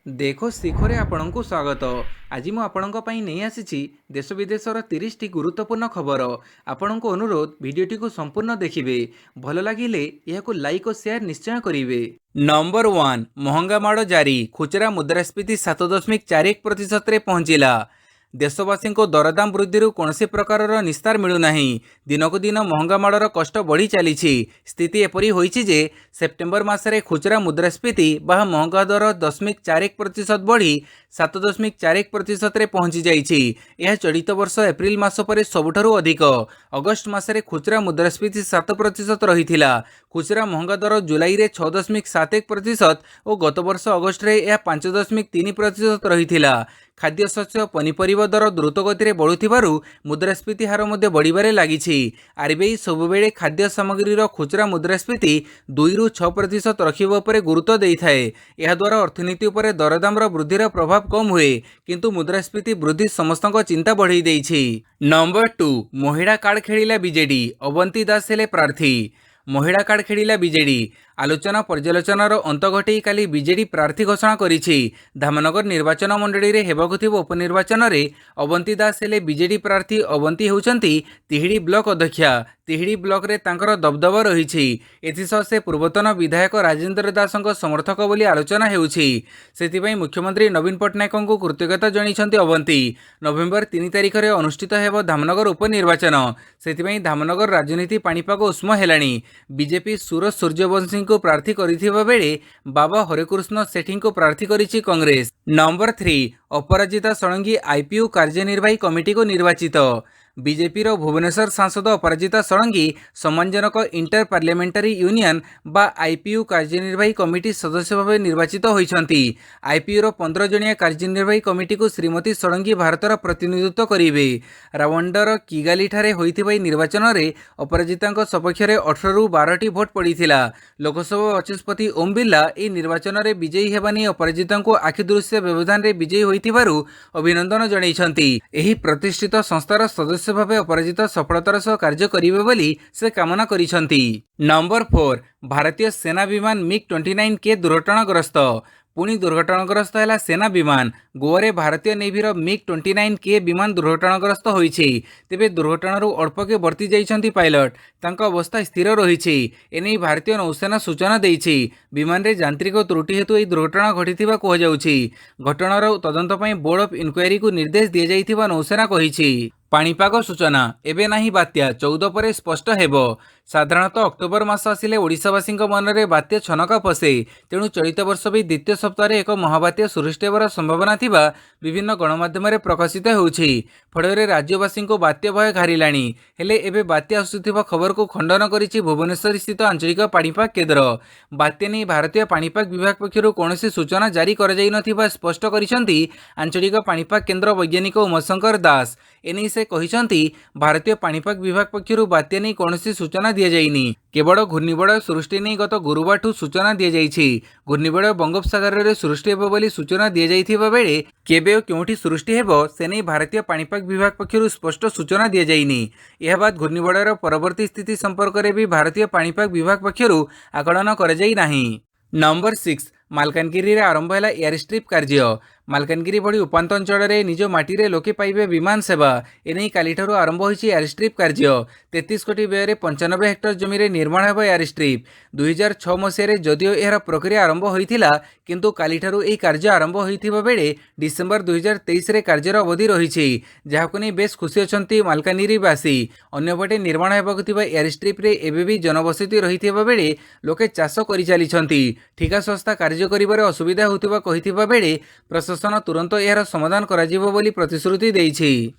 देखो ଶିଖରେ ଆପଣଙ୍କୁ ସ୍ୱାଗତ। ଆଜି ମୁଁ ଆପଣଙ୍କ ପାଇଁ ନେଇ ଆସିଛି ଦେଶ ବିଦେଶର 30ଟି ଗୁରୁତ୍ୱପୂର୍ଣ୍ଣ ଖବର। ଆପଣଙ୍କୁ ଅନୁରୋଧ ଭିଡ଼ିଓଟିକୁ ସମ୍ପୂର୍ଣ୍ଣ ଦେଖିବେ। ଭଲ ଲାଗିଲେ ଏହାକୁ ଲାଇକ୍ ଓ ସେୟାର ନିଶ୍ଚୟ କରିବେ। ନମ୍ବର 1 ମହଙ୍ଗା ମାଡ଼ ଜାରି। ଖୁଚୁରା ମୁଦ୍ରାସ୍ଫୀତି 7.41%ରେ ପହଞ୍ଚିଲା। ଦେଶବାସୀଙ୍କୁ ଦରଦାମ ବୃଦ୍ଧିରୁ କୌଣସି ପ୍ରକାରର ନିସ୍ତାର ମିଳୁନାହିଁ। ଦିନକୁ ଦିନ ମହଙ୍ଗା ମାଡ଼ର କଷ୍ଟ ବଢ଼ି ଚାଲିଛି। ସ୍ଥିତି ଏପରି ହୋଇଛି ଯେ ସେପ୍ଟେମ୍ବର ମାସରେ ଖୁଚୁରା ମୁଦ୍ରାସ୍ଫୀତି ବା ମହଙ୍ଗା ଦର 0.41% ବଢ଼ି 7.41%ରେ ପହଞ୍ଚି ଯାଇଛି। ଏହା ଚଳିତ ବର୍ଷ ଏପ୍ରିଲ ମାସ ପରେ ସବୁଠାରୁ ଅଧିକ। ଅଗଷ୍ଟ ମାସରେ ଖୁଚୁରା ମୁଦ୍ରାସ୍ଫୀତି 7% ରହିଥିଲା। ଖୁଚୁରା ମହଙ୍ଗା ଦର ଜୁଲାଇରେ 6.71% ଓ ଗତବର୍ଷ ଅଗଷ୍ଟରେ ଏହା 5.3% ରହିଥିଲା। ଖାଦ୍ୟଶସ୍ୟ ପନିପରିବା ଦର ଦ୍ରୁତ ଗତିରେ ବଢ଼ୁଥିବାରୁ ମୁଦ୍ରାସ୍ଫୀତି ହାର ମଧ୍ୟ ବଢ଼ିବାରେ ଲାଗିଛି। ଆର୍ବିଆଇ ସବୁବେଳେ ଖାଦ୍ୟ ସାମଗ୍ରୀର ଖୁଚୁରା ମୁଦ୍ରାସ୍ଫୀତି 2ରୁ 6% ରଖିବା ଉପରେ ଗୁରୁତ୍ୱ ଦେଇଥାଏ। ଏହାଦ୍ୱାରା ଅର୍ଥନୀତି ଉପରେ ଦରଦାମର ବୃଦ୍ଧିର ପ୍ରଭାବ କମ୍ ହୁଏ, କିନ୍ତୁ ମୁଦ୍ରାସ୍ଫୀତି ବୃଦ୍ଧି ସମସ୍ତଙ୍କ ଚିନ୍ତା ବଢ଼ାଇ ଦେଇଛି। ନମ୍ବର 2 ମହିଳା କାର୍ଡ ଖେଳିଲା ବିଜେଡି, ଅବନ୍ତୀ ଦାସ ହେଲେ ପ୍ରାର୍ଥୀ। ମହିଳା କାର୍ଡ ଖେଳିଲା ବିଜେଡି। ଆଲୋଚନା ପର୍ଯ୍ୟାଲୋଚନାର ଅନ୍ତ ଘଟେଇ କାଲି ବିଜେଡି ପ୍ରାର୍ଥୀ ଘୋଷଣା କରିଛି। ଧାମନଗର ନିର୍ବାଚନ ମଣ୍ଡଳୀରେ ହେବାକୁ ଥିବା ଉପନିର୍ବାଚନରେ ଅବନ୍ତୀ ଦାସ ହେଲେ ବିଜେଡି ପ୍ରାର୍ଥୀ। ଅବନ୍ତୀ ହେଉଛନ୍ତି ତିହିଡି ବ୍ଲକ ଅଧ୍ୟକ୍ଷା। ତିହିଡି ବ୍ଲକରେ ତାଙ୍କର ଦବଦବା ରହିଛି। ଏଥିସହ ସେ ପୂର୍ବତନ ବିଧାୟକ ରାଜେନ୍ଦ୍ର ଦାସଙ୍କ ସମର୍ଥକ ବୋଲି ଆଲୋଚନା ହେଉଛି। ସେଥିପାଇଁ ମୁଖ୍ୟମନ୍ତ୍ରୀ ନବୀନ ପଟ୍ଟନାୟକଙ୍କୁ କୃତଜ୍ଞତା ଜଣାଇଛନ୍ତି ଅବନ୍ତୀ। ନଭେମ୍ବର 3 ତାରିଖରେ ଅନୁଷ୍ଠିତ ହେବ ଧାମନଗର ଉପନିର୍ବାଚନ। ସେଥିପାଇଁ ଧାମନଗର ରାଜନୀତି ପାଣିପାଗ ଉଷ୍ମ ହେଲାଣି। ବିଜେପି ସୁର ସୂର୍ଯ୍ୟବଂଶୀଙ୍କୁ ପ୍ରାର୍ଥୀ କରିଥିବା ବେଳେ ବାବା ହରେକୃଷ୍ଣ ସେଠୀଙ୍କୁ ପ୍ରାର୍ଥୀ କରିଛି କଂଗ୍ରେସ। ନମ୍ବର 3 ଅପରାଜିତା ଷଡ଼ଙ୍ଗୀ ଆଇପିୟୁ କାର୍ଯ୍ୟନିର୍ବାହୀ କମିଟିକୁ ନିର୍ବାଚିତ। ବିଜେପିର ଭୁବନେଶ୍ୱର ସାଂସଦ ଅପରାଜିତା ଷଡ଼ଙ୍ଗୀ ସମ୍ମାନଜନକ ଇଣ୍ଟର ପାର୍ଲାମେଣ୍ଟାରୀ ୟୁନିୟନ ବା ଆଇପିୟୁ କାର୍ଯ୍ୟନିର୍ବାହୀ କମିଟି ସଦସ୍ୟ ଭାବେ ନିର୍ବାଚିତ ହୋଇଛନ୍ତି। ଆଇପିୟୁର 15 ଜଣିଆ କାର୍ଯ୍ୟନିର୍ବାହୀ କମିଟିକୁ ଶ୍ରୀମତୀ ଷଡ଼ଙ୍ଗୀ ଭାରତର ପ୍ରତିନିଧିତ୍ୱ କରିବେ। ରାୱାଣ୍ଡାର କିଗାଲିଠାରେ ହୋଇଥିବା ଏହି ନିର୍ବାଚନରେ ଅପରାଜିତାଙ୍କ ସପକ୍ଷରେ 18ରୁ 12ଟି ଭୋଟ ପଡ଼ିଥିଲା। ଲୋକସଭା ବାଚସ୍ପତି ଓମ୍ ବିର୍ଲା ଏହି ନିର୍ବାଚନରେ ବିଜୟୀ ହେବା ନେଇ ଅପରାଜିତାଙ୍କୁ ଆଖିଦୃଶିଆ ବ୍ୟବଧାନରେ ବିଜୟୀ ହୋଇଥିବାରୁ ଅଭିନନ୍ଦନ ଜଣାଇଛନ୍ତି। ଏହି ପ୍ରତିଷ୍ଠିତ ସଂସ୍ଥାର ସଦସ୍ୟ ଭାବେ ଅପରାଜିତା ସଫଳତାର ସହ କାର୍ଯ୍ୟ କରିବେ ବୋଲି ସେ କାମନା କରିଛନ୍ତି। ନମ୍ବର 4 ଭାରତୀୟ ସେନା ବିମାନ ମିଗ୍-29K ଦୁର୍ଘଟଣାଗ୍ରସ୍ତ। ପୁଣି ଦୁର୍ଘଟଣାଗ୍ରସ୍ତ ହେଲା ସେନା ବିମାନ। ଗୋଆରେ ଭାରତୀୟ ନେଭିର ମିଗ୍-29K ବିମାନ ଦୁର୍ଘଟଣାଗ୍ରସ୍ତ ହୋଇଛି। ତେବେ ଦୁର୍ଘଟଣାରୁ ଅଳ୍ପକେ ବର୍ତ୍ତି ଯାଇଛନ୍ତି ପାଇଲଟ। ତାଙ୍କ ଅବସ୍ଥା ସ୍ଥିର ରହିଛି। ଏନେଇ ଭାରତୀୟ ନୌସେନା ସୂଚନା ଦେଇଛି। ବିମାନରେ ଯାନ୍ତ୍ରିକ ତ୍ରୁଟି ହେତୁ ଏହି ଦୁର୍ଘଟଣା ଘଟିଥିବା କୁହାଯାଉଛି। ଘଟଣାର ତଦନ୍ତ ପାଇଁ ବୋର୍ଡ ଅଫ୍ ଇନକ୍ୱାରୀକୁ ନିର୍ଦ୍ଦେଶ ଦିଆଯାଇଥିବା ନୌସେନା କହିଛି। ପାଣିପାଗ ସୂଚନା। ଏବେ ନାହିଁ ବାତ୍ୟା, 14 ପରେ ସ୍ପଷ୍ଟ ହେବ। ସାଧାରଣତଃ ଅକ୍ଟୋବର ମାସ ଆସିଲେ ଓଡ଼ିଶାବାସୀଙ୍କ ମନରେ ବାତ୍ୟା ଛନକା ପଶେ। ତେଣୁ ଚଳିତ ବର୍ଷ ବି ଦ୍ୱିତୀୟ ସପ୍ତାହରେ ଏକ ମହାବାତ୍ୟା ସୃଷ୍ଟି ହେବାର ସମ୍ଭାବନା ଥିବା ବିଭିନ୍ନ ଗଣମାଧ୍ୟମରେ ପ୍ରକାଶିତ ହେଉଛି। ଫଳରେ ରାଜ୍ୟବାସୀଙ୍କୁ ବାତ୍ୟା ଭୟ ଘାରିଲାଣି। ହେଲେ ଏବେ ବାତ୍ୟା ଆସୁଥିବା ଖବରକୁ ଖଣ୍ଡନ କରିଛି ଭୁବନେଶ୍ୱରସ୍ଥିତ ଆଞ୍ଚଳିକ ପାଣିପାଗ କେନ୍ଦ୍ର। ବାତ୍ୟା ନେଇ ଭାରତୀୟ ପାଣିପାଗ ବିଭାଗ ପକ୍ଷରୁ କୌଣସି ସୂଚନା ଜାରି କରାଯାଇନଥିବା ସ୍ପଷ୍ଟ କରିଛନ୍ତି ଆଞ୍ଚଳିକ ପାଣିପାଗ କେନ୍ଦ୍ର ବୈଜ୍ଞାନିକ ଉମାଶଙ୍କର ଦାସ। ଏନେଇ ସେ କହିଛନ୍ତି, ଭାରତୀୟ ପାଣିପାଗ ବିଭାଗ ପକ୍ଷରୁ ବାତ୍ୟା ନେଇ କୌଣସି ସୂଚନା ଦିଆଯାଇନି। କେବଳ ଘୂର୍ଣ୍ଣିବଳୟ ସୃଷ୍ଟି ନେଇ ଗତ ଗୁରୁବାରଠୁ ସୂଚନା ଦିଆଯାଇଛି। ଘୂର୍ଣ୍ଣିବଳୟ ବଙ୍ଗୋପସାଗରରେ ସୃଷ୍ଟି ହେବ ବୋଲି ସୂଚନା ଦିଆଯାଇଥିବା ବେଳେ କେବେ ଓ କେଉଁଠି ସୃଷ୍ଟି ହେବ ସେ ନେଇ ଭାରତୀୟ ପାଣିପାଗ ବିଭାଗ ପକ୍ଷରୁ ସ୍ପଷ୍ଟ ସୂଚନା ଦିଆଯାଇନି। ଏହା ବାଦ ଘୂର୍ଣ୍ଣିବଳୟର ପରବର୍ତ୍ତୀ ସ୍ଥିତି ସମ୍ପର୍କରେ ବି ଭାରତୀୟ ପାଣିପାଗ ବିଭାଗ ପକ୍ଷରୁ ଆକଳନ କରାଯାଇ ନାହିଁ। ନମ୍ବର 6 ମାଲକାନଗିରିରେ ଆରମ୍ଭ ହେଲା ଏୟାରଷ୍ଟ୍ରିପ୍ କାର୍ଯ୍ୟ। ମାଲକାନଗିରି ଭଳି ଉପାନ୍ତ ଅଞ୍ଚଳରେ ନିଜ ମାଟିରେ ଲୋକେ ପାଇବେ ବିମାନ ସେବା। ଏନେଇ କାଲିଠାରୁ ଆରମ୍ଭ ହୋଇଛି ଏୟାରଷ୍ଟ୍ରିପ୍ କାର୍ଯ୍ୟ। 33 କୋଟି ବ୍ୟୟରେ 95 ହେକ୍ଟର ଜମିରେ ନିର୍ମାଣ ହେବ ଏୟାରଷ୍ଟ୍ରିପ୍। 2006 ମସିହାରେ ଯଦିଓ ଏହାର ପ୍ରକ୍ରିୟା ଆରମ୍ଭ ହୋଇଥିଲା, କିନ୍ତୁ କାଲିଠାରୁ ଏହି କାର୍ଯ୍ୟ ଆରମ୍ଭ ହୋଇଥିବା ବେଳେ ଡିସେମ୍ବର 2023ରେ କାର୍ଯ୍ୟର ଅବଧି ରହିଛି, ଯାହାକୁ ନେଇ ବେଶ୍ ଖୁସି ଅଛନ୍ତି ମାଲକାନଗିରିବାସୀ। ଅନ୍ୟପଟେ ନିର୍ମାଣ ହେବାକୁ ଥିବା ଏୟାରଷ୍ଟ୍ରିପ୍ରେ ଏବେ ବି ଜନବସତି ରହିଥିବା ବେଳେ ଲୋକେ ଚାଷ କରିଚାଲିଛନ୍ତି। ଠିକା ସଂସ୍ଥା କାର୍ଯ୍ୟ କରିବାରେ ଅସୁବିଧା ହେଉଥିବା କହିଥିବା ବେଳେ ପ୍ରଶାସନ ତୁରନ୍ତ ଏହାର ସମାଧାନ କରାଯିବ ବୋଲି ପ୍ରତିଶ୍ରୁତି ଦେଇଛି।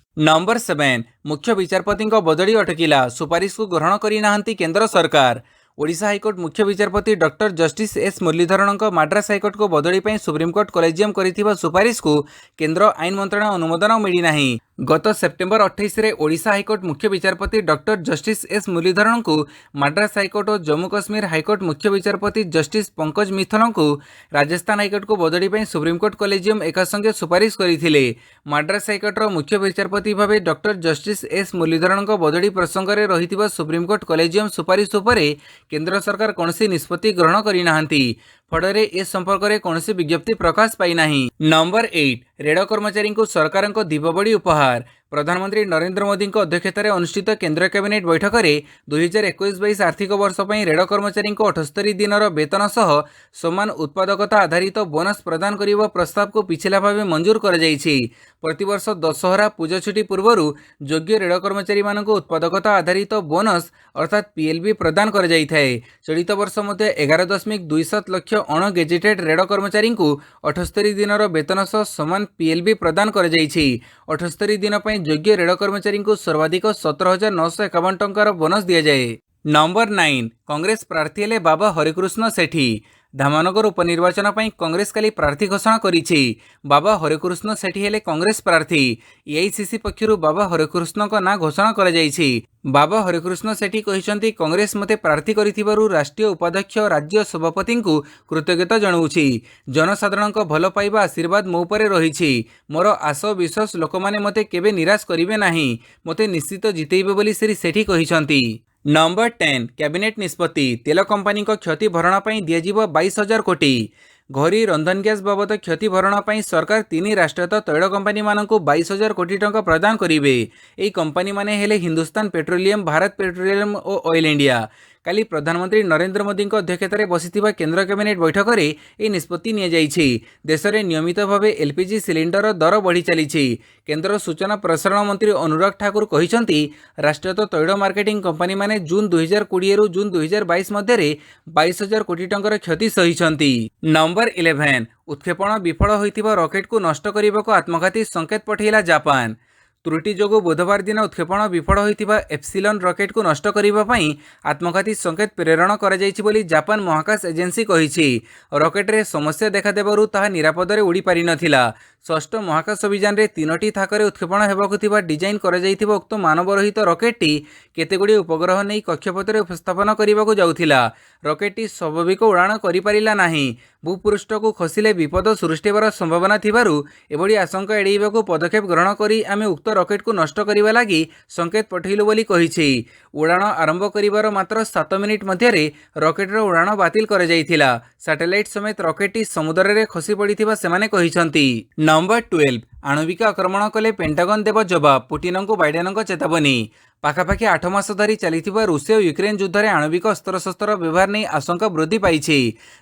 ନମ୍ବର 7 ମୁଖ୍ୟ ବିଚାରପତିଙ୍କ ବଦଳି ଅଟକିଲା। ସୁପାରିଶକୁ ଗ୍ରହଣ କରିନାହାନ୍ତି କେନ୍ଦ୍ର ସରକାର। ଓଡ଼ିଶା ହାଇକୋର୍ଟ ମୁଖ୍ୟ ବିଚାରପତି ଡକ୍ଟର ଜଷ୍ଟିସ୍ ଏସ୍ ମୁରଲୀଧରଣଙ୍କ ମାଡ୍ରାସ ହାଇକୋର୍ଟକୁ ବଦଳି ପାଇଁ ସୁପ୍ରିମକୋର୍ଟ କଲେଜିୟମ୍ କରିଥିବା ସୁପାରିଶକୁ କେନ୍ଦ୍ର ଆଇନ ମନ୍ତ୍ରଣାଳୟ ଅନୁମୋଦନ ମିଳିନାହିଁ। ଗତ ସେପ୍ଟେମ୍ବର 28ରେ ଓଡ଼ିଶା ହାଇକୋର୍ଟ ମୁଖ୍ୟ ବିଚାରପତି ଡକ୍ଟର ଜଷ୍ଟିସ୍ ଏସ୍ ମୁରଲୀଧରଣଙ୍କୁ ମାଡ୍ରାସ ହାଇକୋର୍ଟ ଓ ଜମ୍ମୁ କାଶ୍ମୀର ହାଇକୋର୍ଟ ମୁଖ୍ୟ ବିଚାରପତି ଜଷ୍ଟିସ୍ ପଙ୍କଜ ମିଥଲଙ୍କୁ ରାଜସ୍ଥାନ ହାଇକୋର୍ଟକୁ ବଦଳି ପାଇଁ ସୁପ୍ରିମକୋର୍ଟ କଲେଜିୟମ୍ ଏକାସଙ୍ଗେ ସୁପାରିଶ କରିଥିଲେ। ମାଡ୍ରାସ ହାଇକୋର୍ଟର ମୁଖ୍ୟ ବିଚାରପତି ଭାବେ ଡକ୍ଟର ଜଷ୍ଟିସ୍ ଏସ୍ ମୁରଲୀଧରଣଙ୍କ ବଦଳି ପ୍ରସଙ୍ଗରେ ରହିଥିବା ସୁପ୍ରିମକୋର୍ଟ କଲେଜିୟମ୍ ସୁପାରିଶ ଉପରେ କେନ୍ଦ୍ର ସରକାର କୌଣସି ନିଷ୍ପତ୍ତି ଗ୍ରହଣ କରିନାହାନ୍ତି। फଳରେ ए संपर्कରେ କୌଣସି ବିଜ୍ଞପ୍ତି ପ୍ରକାଶ ପାଇନାହିଁ। ନମ୍ବର 8 ରେଳ କର୍ମଚାରୀଙ୍କୁ ସରକାରଙ୍କ ଦୀପାବଳି ଉପହାର। ପ୍ରଧାନମନ୍ତ୍ରୀ ନରେନ୍ଦ୍ର ମୋଦିଙ୍କ ଅଧ୍ୟକ୍ଷତାରେ ଅନୁଷ୍ଠିତ କେନ୍ଦ୍ର କ୍ୟାବିନେଟ୍ ବୈଠକରେ 2021-22 ଆର୍ଥିକ ବର୍ଷ ପାଇଁ ରେଳ କର୍ମଚାରୀଙ୍କୁ 78 ଦିନର ବେତନ ସହ ସମାନ ଉତ୍ପାଦକତା ଆଧାରିତ ବୋନସ୍ ପ୍ରଦାନ କରିବା ପ୍ରସ୍ତାବକୁ ପିଛିଲା ଭାବେ ମଞ୍ଜୁର କରାଯାଇଛି। ପ୍ରତିବର୍ଷ ଦଶହରା ପୂଜା ଛୁଟି ପୂର୍ବରୁ ଯୋଗ୍ୟ ରେଳ କର୍ମଚାରୀମାନଙ୍କୁ ଉତ୍ପାଦକତା ଆଧାରିତ ବୋନସ୍ ଅର୍ଥାତ୍ ପିଏଲ୍ବି ପ୍ରଦାନ କରାଯାଇଥାଏ। ଚଳିତ ବର୍ଷ ମଧ୍ୟ 11.27 ଲକ୍ଷ ଅଣ ଗେଜେଟେଡ୍ ରେଳ କର୍ମଚାରୀଙ୍କୁ 78 ଦିନର ବେତନ ସହ ସମାନ ପିଏଲ୍ବି ପ୍ରଦାନ କରାଯାଇଛି। 78 ଦିନ ପାଇଁ ଯୋଗ୍ୟ ରେଳ କର୍ମଚାରୀଙ୍କୁ ସର୍ବାଧିକ 17,951 ଟଙ୍କାର ବୋନସ୍ ଦିଆଯାଏ। ନମ୍ବର 9 କଂଗ୍ରେସ ପ୍ରାର୍ଥୀ ହେଲେ ବାବା ହରେକୃଷ୍ଣ ସେଠୀ। ଧାମନଗର ଉପନିର୍ବାଚନ ପାଇଁ କଂଗ୍ରେସ କାଲି ପ୍ରାର୍ଥୀ ଘୋଷଣା କରିଛି। ବାବା ହରେକୃଷ୍ଣ ସେଠୀ ହେଲେ କଂଗ୍ରେସ ପ୍ରାର୍ଥୀ। ଏଆଇସିସି ପକ୍ଷରୁ ବାବା ହରେକୃଷ୍ଣଙ୍କ ନାଁ ଘୋଷଣା କରାଯାଇଛି। ବାବା ହରେକୃଷ୍ଣ ସେଠୀ କହିଛନ୍ତି, କଂଗ୍ରେସ ମୋତେ ପ୍ରାର୍ଥୀ କରିଥିବାରୁ ରାଷ୍ଟ୍ରୀୟ ଉପାଧ୍ୟକ୍ଷ ରାଜ୍ୟ ସଭାପତିଙ୍କୁ କୃତଜ୍ଞତା ଜଣାଉଛି। ଜନସାଧାରଣଙ୍କ ଭଲ ପାଇବା ଆଶୀର୍ବାଦ ମୋ ଉପରେ ରହିଛି। ମୋର ଆଶା ଓ ବିଶ୍ୱାସ ଲୋକମାନେ ମୋତେ କେବେ ନିରାଶ କରିବେ ନାହିଁ। ମୋତେ ନିଶ୍ଚିତ ଜିତେଇବେ ବୋଲି ଶ୍ରୀ ସେଠୀ କହିଛନ୍ତି। ନମ୍ବର 10 କ୍ୟାବିନେଟ୍ ନିଷ୍ପତ୍ତି। ତେଲ କମ୍ପାନୀଙ୍କ କ୍ଷତି ଭରଣା ପାଇଁ ଦିଆଯିବ 22,000 କୋଟି। ଘରୋଇ ରନ୍ଧନ ଗ୍ୟାସ୍ ବାବଦ କ୍ଷତି ଭରଣା ପାଇଁ ସରକାର 3 ରାଷ୍ଟ୍ରାୟତ୍ତ ତୈଳ କମ୍ପାନୀମାନଙ୍କୁ 22,000 କୋଟି ଟଙ୍କା ପ୍ରଦାନ କରିବେ। ଏହି କମ୍ପାନୀମାନେ ହେଲେ ହିନ୍ଦୁସ୍ତାନ ପେଟ୍ରୋଲିୟମ, ଭାରତ ପେଟ୍ରୋଲିୟମ ଓ ଅଏଲ ଇଣ୍ଡିଆ। କାଲି ପ୍ରଧାନମନ୍ତ୍ରୀ ନରେନ୍ଦ୍ର ମୋଦିଙ୍କ ଅଧ୍ୟକ୍ଷତାରେ ବସିଥିବା କେନ୍ଦ୍ର କ୍ୟାବିନେଟ୍ ବୈଠକରେ ଏହି ନିଷ୍ପତ୍ତି ନିଆଯାଇଛି। ଦେଶରେ ନିୟମିତ ଭାବେ ଏଲ୍ପିଜି ସିଲିଣ୍ଡର ଦର ବଢ଼ି ଚାଲିଛି। କେନ୍ଦ୍ର ସୂଚନା ପ୍ରସାରଣ ମନ୍ତ୍ରୀ ଅନୁରାଗ ଠାକୁର କହିଛନ୍ତି, ରାଷ୍ଟ୍ରାୟତ୍ତ ତୈଳ ମାର୍କେଟିଂ କମ୍ପାନୀମାନେ ଜୁନ୍ 2020ରୁ ଜୁନ୍ 2022 ମଧ୍ୟରେ 22,000 କୋଟି ଟଙ୍କାର କ୍ଷତି ସହିଛନ୍ତି। ନମ୍ବର 11 ଉତ୍କ୍ଷେପଣ ବିଫଳ ହୋଇଥିବା ରକେଟକୁ ନଷ୍ଟ କରିବାକୁ ଆତ୍ମଘାତୀ ସଂକେତ ପଠାଇଲା ଜାପାନ। ତ୍ରୁଟି ଯୋଗୁଁ ବୁଧବାର ଦିନ ଉତ୍କ୍ଷେପଣ ବିଫଳ ହୋଇଥିବା ଏପ୍ସିଲନ୍ ରକେଟକୁ ନଷ୍ଟ କରିବା ପାଇଁ ଆତ୍ମଘାତୀ ସଂକେତ ପ୍ରେରଣ କରାଯାଇଛି ବୋଲି ଜାପାନ ମହାକାଶ ଏଜେନ୍ସି କହିଛି। ରକେଟରେ ସମସ୍ୟା ଦେଖାଦେବାରୁ ତାହା ନିରାପଦରେ ଉଡ଼ି ପାରିନଥିଲା। ଷଷ୍ଠ ମହାକାଶ ଅଭିଯାନରେ 3ଟି ଥାକରେ ଉତ୍କ୍ଷେପଣ ହେବାକୁ ଥିବା ଡିଜାଇନ୍ କରାଯାଇଥିବା ଉକ୍ତ ମାନବରହିତ ରକେଟଟି କେତେଗୁଡ଼ିଏ ଉପଗ୍ରହ ନେଇ କକ୍ଷପଥରେ ଉପସ୍ଥାପନ କରିବାକୁ ଯାଉଥିଲା। ରକେଟଟି ସ୍ୱାଭାବିକ ଉଡ଼ାଣ କରିପାରିଲା ନାହିଁ। ଭୂପୃଷ୍ଠକୁ ଖସିଲେ ବିପଦ ସୃଷ୍ଟି ହେବାର ସମ୍ଭାବନା ଥିବାରୁ ଏଭଳି ଆଶଙ୍କା ଏଡ଼ାଇବାକୁ ପଦକ୍ଷେପ ଗ୍ରହଣ କରି ଆମେ ଉକ୍ତ ରକେଟକୁ ନଷ୍ଟ କରିବା ଲାଗି ସଂକେତ ପଠାଇଲୁ ବୋଲି କହିଛି। ଉଡ଼ାଣ ଆରମ୍ଭ କରିବାର ମାତ୍ର 7 ମିନିଟ୍ ମଧ୍ୟରେ ରକେଟର ଉଡ଼ାଣ ବାତିଲ କରାଯାଇଥିଲା। ସ୍ୟାଟେଲାଇଟ୍ ସମେତ ରକେଟଟି ସମୁଦ୍ରରେ ଖସି ପଡ଼ିଥିବା ସେମାନେ କହିଛନ୍ତି। ନମ୍ବର 12 ଆଣବିକ ଆକ୍ରମଣ କଲେ ପେଣ୍ଟାଗନ ଦେବ ଜବାବ। ପୁଟିନଙ୍କୁ ବାଇଡେନଙ୍କ ଚେତାବନୀ। ପାଖାପାଖି 8 ମାସ ଧରି ଚାଲିଥିବା ରୁଷିଆ ଓ ୟୁକ୍ରେନ୍ ଯୁଦ୍ଧରେ ଆଣବିକ ଅସ୍ତ୍ରଶସ୍ତ୍ର ବ୍ୟବହାର ନେଇ ଆଶଙ୍କା ବୃଦ୍ଧି ପାଇଛି।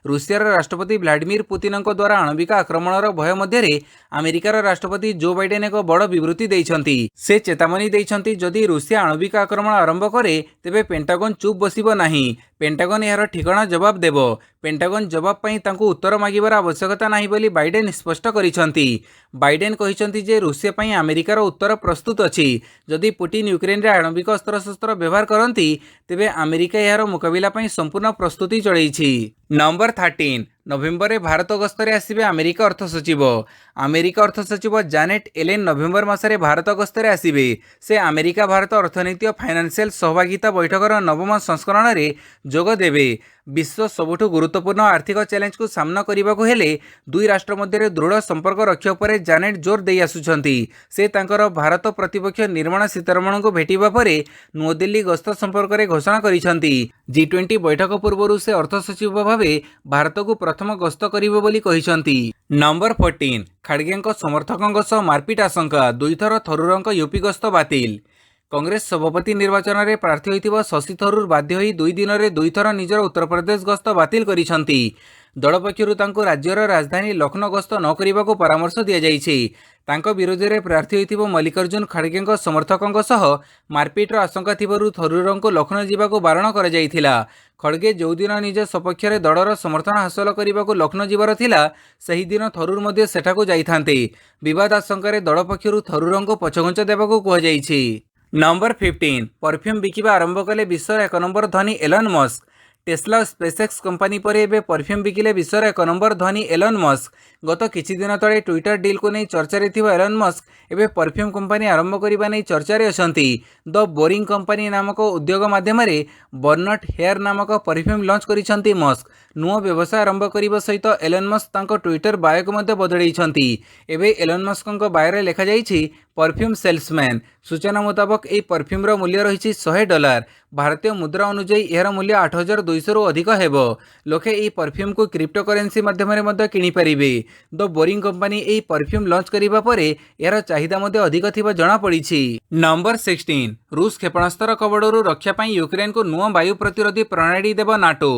ରୁଷିଆର ରାଷ୍ଟ୍ରପତି ଭ୍ଲାଡିମିର ପୁତିନଙ୍କ ଦ୍ୱାରା ଆଣବିକ ଆକ୍ରମଣର ଭୟ ମଧ୍ୟରେ ଆମେରିକାର ରାଷ୍ଟ୍ରପତି ଜୋ ବାଇଡେନ ଏକ ବଡ଼ ବିବୃତ୍ତି ଦେଇଛନ୍ତି। ସେ ଚେତାବନୀ ଦେଇଛନ୍ତି, ଯଦି ରୁଷିଆ ଆଣବିକ ଆକ୍ରମଣ ଆରମ୍ଭ କରେ ତେବେ ପେଣ୍ଟାଗନ ଚୁପ୍ ବସିବ ନାହିଁ। ପେଣ୍ଟାଗନ ଏହାର ଠିକଣା ଜବାବ ଦେବ। ପେଣ୍ଟାଗନ ଜବାବ ପାଇଁ ତାଙ୍କୁ ଉତ୍ତର ମାଗିବାର ଆବଶ୍ୟକତା ନାହିଁ ବୋଲି ବାଇଡେନ ସ୍ପଷ୍ଟ କରିଛନ୍ତି। ବାଇଡେନ କହିଛନ୍ତି ଯେ ରୁଷିଆ ପାଇଁ ଆମେରିକାର ଉତ୍ତର ପ୍ରସ୍ତୁତ ଅଛି। ଯଦି ପୁଟିନ ୟୁକ୍ରେନରେ ଆଣବିକ ଅସ୍ତ୍ରଶସ୍ତ୍ର ବ୍ୟବହାର କରନ୍ତି ତେବେ ଆମେରିକା ଏହାର ମୁକାବିଲା ପାଇଁ ସମ୍ପୂର୍ଣ୍ଣ ପ୍ରସ୍ତୁତି ଚଳାଇଛି। ନମ୍ବର 13 ନଭେମ୍ବରରେ ଭାରତ ଗସ୍ତରେ ଆସିବେ ଆମେରିକା ଅର୍ଥ ସଚିବ। ଆମେରିକା ଅର୍ଥ ସଚିବ ଜାନେଟ୍ ଏଲେନ୍ ନଭେମ୍ବର ମାସରେ ଭାରତ ଗସ୍ତରେ ଆସିବେ। ସେ ଆମେରିକା ଭାରତ ଅର୍ଥନୀତି ଓ ଫାଇନାନ୍ସିଆଲ ସହଭାଗିତା ବୈଠକର 9ମ ସଂସ୍କରଣରେ ଯୋଗ ଦେବେ। ବିଶ୍ୱ ସବୁଠୁ ଗୁରୁତ୍ୱପୂର୍ଣ୍ଣ ଆର୍ଥିକ ଚ୍ୟାଲେଞ୍ଜକୁ ସାମ୍ନା କରିବାକୁ ହେଲେ ଦୁଇ ରାଷ୍ଟ୍ର ମଧ୍ୟରେ ଦୃଢ଼ ସମ୍ପର୍କ ରଖିବା ଉପରେ ଜାନେଟ୍ ଜୋର ଦେଇ ଆସୁଛନ୍ତି। ସେ ତାଙ୍କର ଭାରତ ପ୍ରତିପକ୍ଷ ନିର୍ମଳା ସୀତାରମଣଙ୍କୁ ଭେଟିବା ପରେ ନୂଆଦିଲ୍ଲୀ ଗସ୍ତ ସମ୍ପର୍କରେ ଘୋଷଣା କରିଛନ୍ତି। G20 ବୈଠକ ପୂର୍ବରୁ ସେ ଅର୍ଥ ସଚିବ ଭାବେ ଭାରତକୁ ପ୍ରଥମ ଗସ୍ତ କରିବେ ବୋଲି କହିଛନ୍ତି। ନମ୍ବର 14 ଖାଡଗେଙ୍କ ସମର୍ଥକଙ୍କ ସହ ମାରପିଟ ଆଶଙ୍କା। ଦୁଇଥର ଥରୁରଙ୍କ ୟୁପି ଗସ୍ତ ବାତିଲ। କଂଗ୍ରେସ ସଭାପତି ନିର୍ବାଚନରେ ପ୍ରାର୍ଥୀ ହୋଇଥିବା ଶଶି ଥରୁର ବାଧ୍ୟ ହୋଇ 2 ଦିନରେ 2 ଥର ନିଜର ଉତ୍ତରପ୍ରଦେଶ ଗସ୍ତ ବାତିଲ କରିଛନ୍ତି। ଦଳ ପକ୍ଷରୁ ତାଙ୍କୁ ରାଜ୍ୟର ରାଜଧାନୀ ଲକ୍ଷ୍ନୌ ଗସ୍ତ ନ କରିବାକୁ ପରାମର୍ଶ ଦିଆଯାଇଛି। ତାଙ୍କ ବିରୋଧରେ ପ୍ରାର୍ଥୀ ହୋଇଥିବା ମଲ୍ଲିକାର୍ଜୁନ ଖାଡଗେଙ୍କ ସମର୍ଥକଙ୍କ ସହ ମାରପିଟର ଆଶଙ୍କା ଥିବାରୁ ଥରୁରଙ୍କୁ ଲକ୍ଷ୍ନୌ ଯିବାକୁ ବାରଣ କରାଯାଇଥିଲା। ଖଡଗେ ଯେଉଁଦିନ ନିଜ ସପକ୍ଷରେ ଦଳର ସମର୍ଥନ ହାସଲ କରିବାକୁ ଲକ୍ଷ୍ନୌ ଯିବାର ଥିଲା, ସେହିଦିନ ଥରୁର ମଧ୍ୟ ସେଠାକୁ ଯାଇଥାନ୍ତେ। ବିବାଦ ଆଶଙ୍କାରେ ଦଳ ପକ୍ଷରୁ ଥରୁରଙ୍କୁ ପଛଘୁଞ୍ଚା ଦେବାକୁ କୁହାଯାଇଛି। ନମ୍ବର 15 ପରଫ୍ୟୁମ୍ ବିକିବା ଆରମ୍ଭ କଲେ ବିଶ୍ୱର 1 ନମ୍ବର ଧନୀ ଏଲନ୍ ମସ୍କ। ଟେସ୍ଲା ଓ ସ୍ପେସ୍ଏକ୍ସ କମ୍ପାନୀ ପରେ ଏବେ ପରଫ୍ୟୁମ୍ ବିକିଲେ ବିଶ୍ୱର 1 ନମ୍ବର ଧନୀ ଏଲନ୍ ମସ୍କ। ଗତ କିଛି ଦିନ ତଳେ ଟ୍ୱିଟର ଡିଲ୍କୁ ନେଇ ଚର୍ଚ୍ଚାରେ ଥିବା ଏଲନ୍ ମସ୍କ ଏବେ ପରଫ୍ୟୁମ୍ କମ୍ପାନୀ ଆରମ୍ଭ କରିବା ନେଇ ଚର୍ଚ୍ଚାରେ ଅଛନ୍ତି। ଦ ବୋରିଂ କମ୍ପାନୀ ନାମକ ଉଦ୍ୟୋଗ ମାଧ୍ୟମରେ ବର୍ନଟ୍ ହେୟାର ନାମକ ପରଫ୍ୟୁମ୍ ଲଞ୍ଚ କରିଛନ୍ତି ମସ୍କ। ନୂଆ ବ୍ୟବସାୟ ଆରମ୍ଭ କରିବା ସହିତ ଏଲନ୍ ମସ୍କ ତାଙ୍କ ଟ୍ୱିଟର ବାୟୋକୁ ମଧ୍ୟ ବଦଳାଇଛନ୍ତି। ଏବେ ଏଲନ୍ ମସ୍କଙ୍କ ବାୟୋରେ ଲେଖାଯାଇଛି, परफ्यूम सेल्समैन सूचना मुताबक यह परफ्यूम्र मूल्य रही $100। भारतीय मुद्रा अनुଯାयी यार मूल्य 8200 रु अधिक हेब। लोके यह परफ्यूम को क्रिप्टो करेन्सी माध्यम किनीपारे। द बोरिंग कंपनी यह परफ्यूम लॉन्च करिबा परे यार चाहिदा मध्य अधिक थिबा जणा पड़िछि। नंबर 16 रूस क्षेपणास्त्र कबड़रू रक्षा पाई यूक्रेन को नुआ वायु प्रतिरोधी प्रणाली देव नाटो।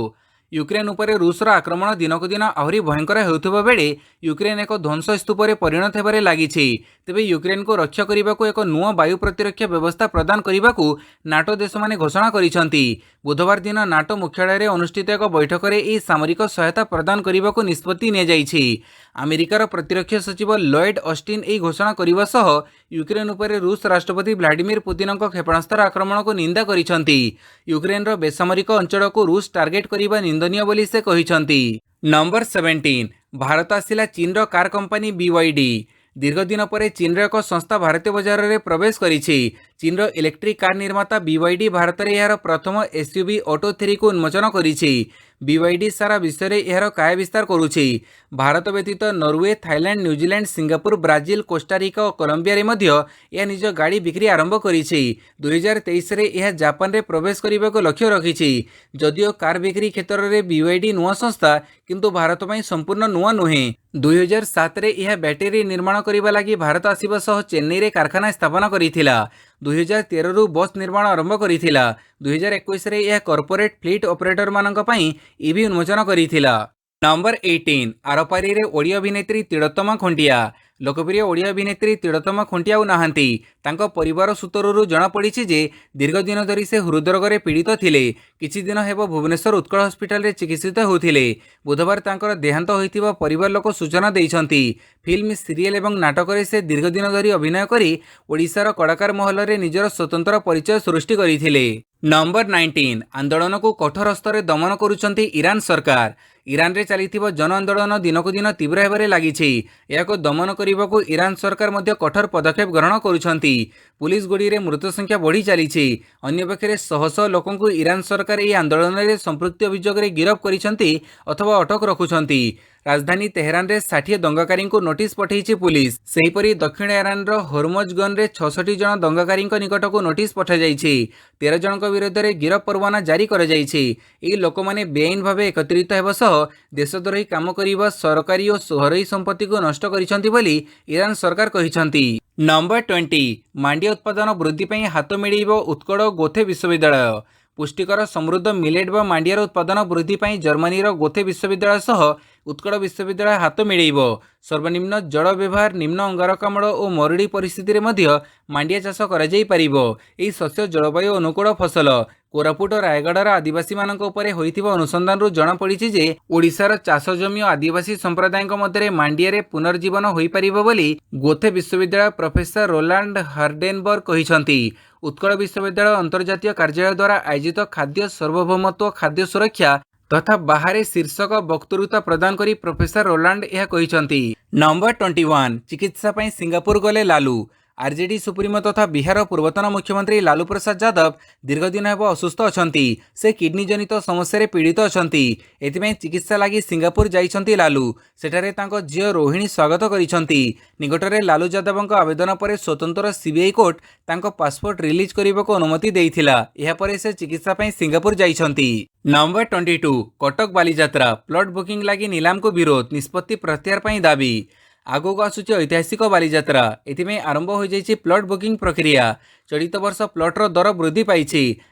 यूक्रेन उपरे रूसर आक्रमण दिनक दिन आहरी भयंकर होउथबा बेले यूक्रेन एक ध्वंस स्तूपरे परिणत हेबारे लागिछि। तेबे यूक्रेन को रक्षा करने को एक नुआ वायु प्रतिरक्षा व्यवस्था प्रदान करने को नाटो देश माने घोषणा करिसंती। बुधवार दिन नाटो मुख्यालय अनुष्ठित एक बैठक में यह सामरिक सहायता प्रदान करने को निष्पत्ति नियाଯାଇଛି। अमेरिकार प्रतिरक्षा सचिव लॉयड ऑस्टिन यह घोषणा करने सह यूक्रेन उपरे रूस राष्ट्रपति व्लादिमीर पुतिन क्षेपणास्त्र आक्रमण को निंदा करिसंती। यूक्रेन बेसामरिक अंचल को रूस टार्गेट करने निंदनीय बोली से कहिसंती। नंबर 17 भारत आसिला चीन कार कंपनी BYD। दीर्घ दिन पर चीन एक संस्था भारतीय बजार में प्रवेश करिछि। चीन इलेक्ट्रिक कार निर्माता BYD भारत में यार प्रथम SUV ऑटो 3 को उन्मोचन करिछि। BYD सारा विश्व में यार काय विस्तार करुछि। भारत व्यतीत Norway, Thailand, New Zealand, Singapore, Brazil, Costa Rica और कोलंबिया रे मध्य यह निज गाड़ी बिक्री आरंभ करिछि। 2023 रे यह जापान रे प्रवेश करने को लक्ष्य रखिछि। जदियो कार बिक्री क्षेत्र में BYD नुआ संस्था किंतु भारत में संपूर्ण नुआ नुहे। 2007 रे यह बैटेरी निर्माण करने लगी भारत आसिबा सह चेन्नई रे कारखाना स्थापना करिथिला। 2013 रु बस निर्माण आरंभ करिथिला। 2021 रे यह कॉर्पोरेट फ्लीट ऑपरेटर मानक पई EV उन्मोचन करिथिला। नंबर 18 आरपारी रे ओडिया अभिनेत्री तिलोत्तमा खुंटिया। लोकप्रिय ओडिया अभिनेत्री तिलोत्तमा खुंटिया नाहांती। तांको परिवार सूत्ररू जना पड़िछि जे दीर्घ दिन धरी से हृदरोग रे पीड़ित थिले। किछि दिन हेब भुवनेश्वर उत्कल हॉस्पिटल रे चिकित्सित होउथिले। बुधवार तांकर देहांत होइतिबा परिवार लोक सूचना देइछंती। फिल्म, सीरियल एवं नाटक रे से दीर्घ दिन धरी अभिनय करी ओडिशार कलाकार महल रे निजर स्वतंत्र परिचय सृष्टि करिथिले। नंबर 19 आंदोलन को कठोर स्तर दमन करुछंती ईरान सरकार। ईरान रे चलिथिबा जन आंदोलन दिनक दिन तीव्र हेबारे लागिछि। याको दमन करबाकू ईरान सरकार मध्य कठोर पदक्षेप ग्रहण करुछंती। पुलिस गोड़ी रे मृत्यु संख्या बढ़ी चलीछि। अन्य पक्षरे शह शह लोकंकु ईरान सरकार एही आंदोलन रे संपृक्ति अभियोग रे गिरफ करिसंती अथवा अटक रखुछंती। राजधानी तेहरान रे 60 दंगाकारी को नोटिस पठाई पुलिस। सेहीपरि दक्षिण ईरान रो होर्मुजगन रे 66 जन दंगाकारी निकट को नोटिस पठा जाइछि। 13 जन विरुद्ध रे गिरफ परवाना जारी कर जाइछि। एही लोक माने बेआईन भावे एकत्रित हेबा सह देशद्रोही काम करिबा सरकारी और शहरी संपत्ति को नष्ट करिसंती बोली ईरान सरकार कहिसंती। नंबर 20 मांडिया उत्पादन वृद्धि पई हाथ मिळेइबो उत्कल गोथे विश्वविद्यालय। पुष्टिकर समृद्ध मिलेट व मांडियार उत्पादन वृद्धि पई जर्मनी गोथे विश्वविद्यालय सह उत्कल विश्वविद्यालय हाथ मिळेइबो। सर्वनिम्न जल व्यवहार, निम्न अंगारकाम्ल और मरुड़ी परिस्थिति रे मध्य मांडिया चाष करा जाई परिबो। एही शस्य जलवायु अनुकूल फसल। कोरापुट और रायगढ़ आदिवासी मानक उपरे होइथिबा अनुसंधान रु जणा पड़िछि जे ओडिशार चाष जमी और आदिवासी संप्रदाय मध्य मांडिया रे पुनर्जीवन होई परिबो बोली गोथे विश्वविद्यालय प्रोफेसर रोलांड हार्डेनबर्ग कहिसंती। उत्कल विश्वविद्यालय अंतर्जातीय कार्यालय द्वारा आयोजित खाद्य सार्वभौमत्व, खाद्य सुरक्षा तथा बाहर शीर्षक वक्तृता प्रदान करी प्रोफेसर रोलांड यह कहिसंती। नंबर 21 चिकित्सा पई सिंगापुर गले लालू। आरजेडी सुप्रीमो तथा बिहार पूर्वतन मुख्यमंत्री लालू प्रसाद यादव दीर्घ दिन हेब असुस्थ अछंती। से किडनी जनित समस्या पीड़ित अछंती। एथिपई चिकित्सा लागि सिंगापुर जाइछंती लालू। सेठारे तांको झियो रोहिणी स्वागत करिछंती। निकटरे लालू यादवଙ୍କ आवेदन पर स्वतंत्र सीबीआई कोर्ट तांको पासपोर्ट रिलीज करबाको अनुमति देइथिला। एहा परे से चिकित्सा पई सिंगापुर जाइछंती। Number 22 Cuttack Balijatra plot booking लागि नीलाम को विरोध, निष्पत्ति प्रत्याहार पई दाबी। आगक आसुची ऐतिहासिक बालीजात्रा। एथिमे आरंभ हो जाइछि प्लॉट बुकिंग प्रक्रिया। चलित वर्ष प्लॉटर दर वृद्धि पाई।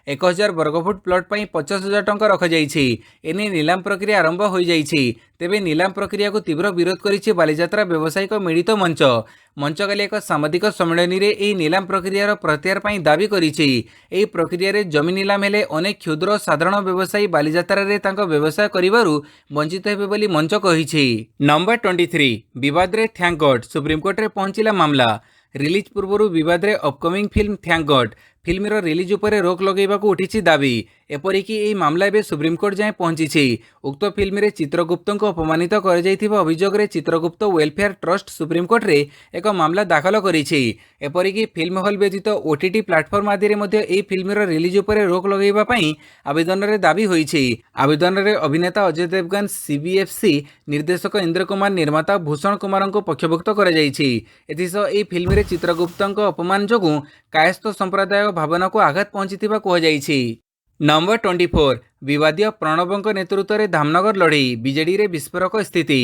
1000 वर्गफुट प्लॉट पर 50,000 टंका रखा जाइछि। एने नीलाम प्रक्रिया आरंभ हो जाइछि। तेबे नीलाम प्रक्रिया को तीव्र विरोध करिछि बालीजात्रा व्यवसायिक मिलित मंच। मंच काली एक सामाजिक सम्मेलन में यह नीलाम प्रक्रियार प्रत्याहार पई दाबी करिछि। एही प्रक्रिया रे जमी नीलाम हेले अनेक क्षुद्र और साधारण व्यवसायी बालीजात्रा रे तांको व्यवसाय करिबारु वंचित हेबे बोली मंच कहिछि। नंबर 23 विवाद रे थैंक गॉड सुप्रीमकोर्ट रे पहुंचिला मामला। रिलीज पूर्व विवाद रे upcoming film thank God Filmer release उपरे रोक लगेबाकू उठिछि दाबी। एपरिकी एही मामला एबे सुप्रीमकोर्ट जाए पहुंची। उक्त फिल्म रे चित्रगुप्त को अपमानित कर जाइथिबा अभियोग रे चित्रगुप्त वेलफेयर ट्रस्ट सुप्रीमकोर्ट रे एक मामला दाखल करिछि। एपरिकी फिल्म हल व्यतीत ओटीटी प्लाटफर्म आदि रे मध्ये एही फिल्मर रिलीज उपरे रोक लगेबा पई आवेदन रे दाबी होइछि। आवेदन रे अभिनेता अजय देवगन, सीबीएफसी निर्देशक इंद्र कुमार, निर्माता भूषण कुमार को पक्षभुक्त कर जाइछि। एथिसह एही फिल्म रे चित्रगुप्त अपमान जोगु कायस्थ संप्रदाय भावना को आघात पहुंची कहुଯାଇଛି। नंबर 24 विवादीय प्रणव नेतृत्व में धामनगर लड़ई बीजेडी रे विस्फोरक स्थिति।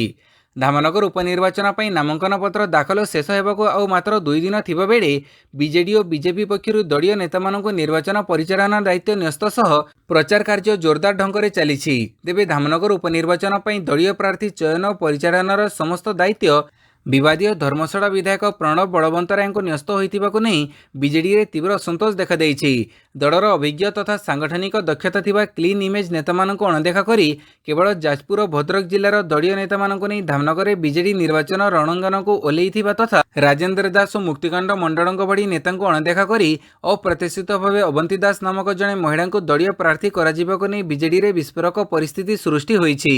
धामनगर उपनिर्वाचन पर नामांकन पत्र दाखल शेष होगा आउ मात्र 2 दिन थिबा बेले बीजेडी और बीजेपी पक्षर दलीय नेता निर्वाचन परिचालना दायित्व न्यस्त सह प्रचार कार्य जोरदार ढंग से चली। तेबे धामनगर उपनिर्वाचन पर दलीय प्रार्थी चयन और परिचालनार समस्त दायित्व विवादीय धर्मशाला विधायक प्रणव बलवंतराय को न्यस्त होइतिबाकु नै बीजेडी रे तीव्र असंतोष देखा देइछि। दलर अभिज्ञ तथा सांगठनिक दक्षता थिबा क्लीन इमेज नेता मानक अणदेखा करी केवल जाजपुर और भद्रक जिलार दलीय नेता मानक नै धामनगर रे बीजेडी निर्वाचन रणंगन को ओल्लेइथिबा तथा राजेंद्र दास और मुक्तिकांड मंडलक भड़ी नेता को अणदेखा करी अप्रत्याशित भाव अवंती दास नामक जने महिला को दलीय प्रार्थी कराजिबाकु नै बीजेडी रे विस्फोरक परिस्थिति सृष्टि होइछि।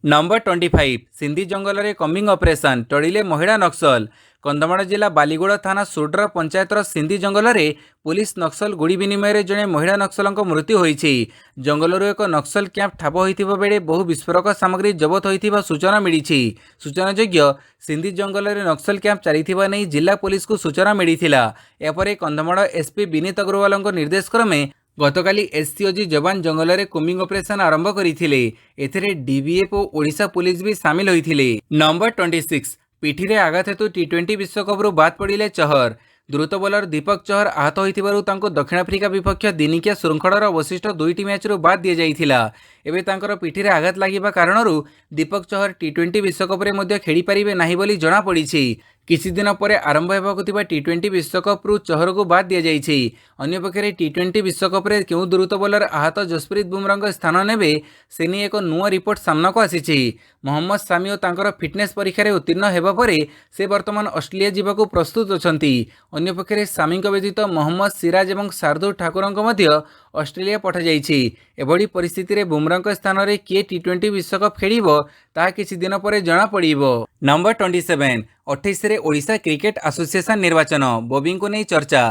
नंबर 25 सिंधी जंगल रे कमिंग ऑपरेशन टळिले महिला नक्सल। कंधमाल जिला बालीगुड़ा थाना सुड्र पंचायतर सिंधी जंगल रे पुलिस नक्सल गुड़ी विनिमय रे जने महिला नक्सलक मृत्यु होइछि। जंगलरू एक नक्सल कैंप ठाब होइथिबा बेले बहु विस्फोरक सामग्री जबत होइथिबा सूचना मिलिछि। सूचनायोग्य सिंधी जंगल रे नक्सल कैंप चलिथिबा नै जिला पुलिस को सूचना मिलिथिला। एपरे कंधमाल एसपी विनीत अग्रवाल निर्देश क्रमे गतकाली एससीओजी जवान जंगल रे कोमिंग ऑपरेशन आरंभ करथिले। एथिरे डीबीएफ और ओडिशा पुलिस भी शामिल होइथिले। नंबर 26 पिठी रे आघात हेतु टी20 विश्वकप रु बाद पड़िले चहर। द्रुत बोलर दीपक चहर आहत होइथिबारु तांको दक्षिण आफ्रिका विपक्ष दिनिकिया श्रृंखलार अवशिष्ट 2टी मैच रु बाद दिया जाइथिला। एबे तांकर पिठी रे आघात लागिबा कारणरू दीपक चहर टी20 विश्वकप रे मध्ये खेली पारिबे नाही बोली जणा पड़िछि। किछि दिन पर आरंभ हेबाकु थिबा टी20 विश्वकप रु चहर को बाद दिया जाइछि। अन्य पक्षरे टी20 विश्वकप रे केउ द्रुत बोलर आहत जसप्रीत बुमराह स्थान नेबे सेनी एक नुआ रिपोर्ट सामना को आसीछि। मोहम्मद सामी और तांकर फिटनेस परीक्षा रे उत्तीर्ण हेबा परे से वर्तमान ऑस्ट्रेलिया जीवाकू प्रस्तुत अछंती। अन्य पक्षरे सामी व्यतीत मोहम्मद सिराज और शार्दुल ठाकुर मध्य ऑस्ट्रेलिया पठा जाइछि। एभली परिस्थिति रे बुमराह स्थान रे किए टी20 विश्वकप खेलिबो ताहा किछि दिन पर जणा पड़िबो। नंबर 27 28 रे ओडिशा क्रिकेट एसोसिएशन निर्वाचन बॉबिंग को नहीं चर्चा।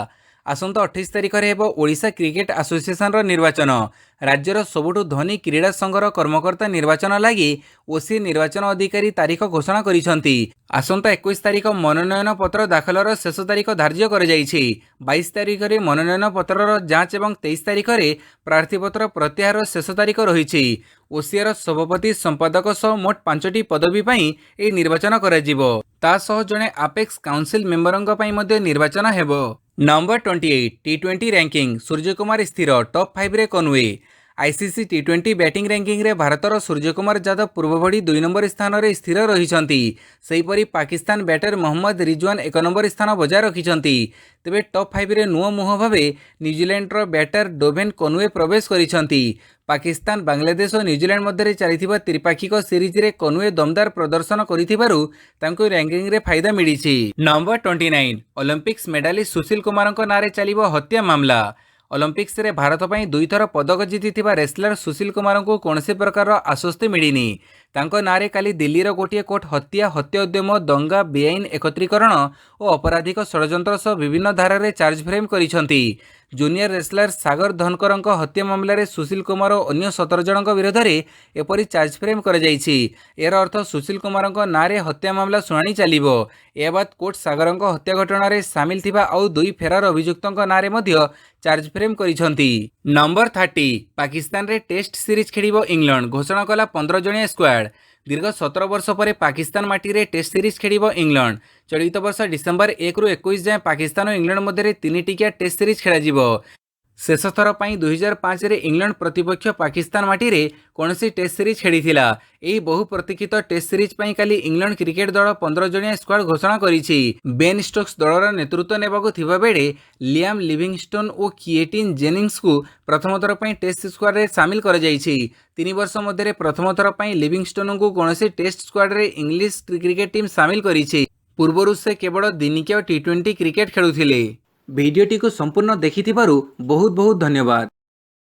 आसंता 28 तारिख रे हेबो ओडिशा क्रिकेट एसोसिएशन रो निर्वाचन। राज्यर सबुठु धनी क्रीड़ा संघर कर्मकर्ता निर्वाचन लगी ओसी निर्वाचन अधिकारी तारीख घोषणा करिसंती। आसंता 21 तारिख मनोनयन पत्र दाखलर शेष तारीख धार्य कर जाइछि। 22 तारिख रे मनोनयन पत्रर जांच एवं 23 तारिख रे प्रार्थीपत्र प्रत्याहार शेष तारीख रहिछि। ओसीआर सभापति संपादक सह मोट 5टी पदवी पई ए निर्वाचन कराजिबो। ता सह जणे आपेक्स काउंसिल मेंबरंग पई मध्ये निर्वाचन हेबो। नंबर 28 टी20 रैंकिंग सूर्यकुमार स्थिर टॉप 5 रे कन्वे। आईसीसी टी20 बैटिंग रैंकिंग रे भारतर सूर्यकुमार यादव पूर्व भड़ी 2 नंबर स्थान रे स्थिर रहिसंती। सेहीपरि पाकिस्तान बैटर मोहम्मद रिजवान 1 नंबर स्थान बजाय रखिसंती। तेबे टॉप 5 रे नुआ मुह भावे न्यूजीलैंड रो बैटर डोवेन कन्वे प्रवेश करिसंती। पाकिस्तान बांग्लादेश और न्यूजीलैंड मध्य चलिथिबा त्रिपाक्षिक सीरीज रे कन्वे दमदार प्रदर्शन करिथिबारु तांको रैंकिंग रे फायदा मिलिछि। नंबर 29 ओलंपिक्स मेडालिस्ट सुशील कुमार नारे चलिबो हत्या मामला। ओलंपिक्स रे भारत पई 2 थर पदक जीतिथिबा रेसलर सुशील कुमार को कौनसी प्रकार आश्वस्ति मिलिनी। तांको नारे काली दिल्ली रो गोटिए कोर्ट हत्या उद्यम दंगा बेआईन एकत्रीकरण और आपराधिक षड्यंत्र सह विभिन्न धारा रे चार्ज फ्रेम करिसंती। जूनियर रेसलर सागर धनकर हत्या मामला रे सुशील कुमार और अन्य 17 जनक विरोध में एपरी चार्ज फ्रेम कर जाइछि। एर अर्थ सुशील कुमार नारे हत्या मामला शुणाणी चलिबो। ए बाद कोर्ट सागर हत्या घटना रे सामिल थिबा आउ 2 फेरार अभियुक्तों नारे मध्य चार्ज फ्रेम करिसंती। नंबर 30 पाकिस्तान रे टेस्ट सीरीज खेलिबो इंग्लैंड घोषणा कला 15 जणिया स्क्वाड। दीर्घ 17 वर्ष पर पाकिस्तान माटी रे टेस्ट सीरीज खेलिबो इंग्लैंड। चलित वर्ष डिसेंबर 1 रु 21 जाए पाकिस्तान और इंग्लैंड मध्य 3 टिकिया टेस्ट सीरीज खेला। शेष थर पर 2005 रे इंग्लैंड प्रतिपक्ष पाकिस्तान माटी रे कौनसी टेस्ट सीरीज खेलिथिला। एही बहु प्रतीक्षित टेस्ट सीरीज पई काली इंग्लैंड क्रिकेट दल 15 जणिया स्क्वाड घोषणा करिछि। बेन स्टोक्स दलर नेतृत्व नेबाकू थिबा बेले लियाम लिविंगस्टोन और किएटिन जेनिंग्स को प्रथम थर पर टेस्ट स्क्वाड रे शामिल कर जाइछि। 3 वर्ष मध्य प्रथम थर पर लिविंगस्टोन को कौनसी टेस्ट स्क्वाड रे इंग्लिश क्रिकेट टीम शामिल करिछि। पूर्वरु से केवल दिनिकिया टी20 क्रिकेट खेलुथिले। ଭିଡ଼ିଓଟିକୁ ସମ୍ପୂର୍ଣ୍ଣ ଦେଖିଥିବାରୁ ବହୁତ ବହୁତ ଧନ୍ୟବାଦ।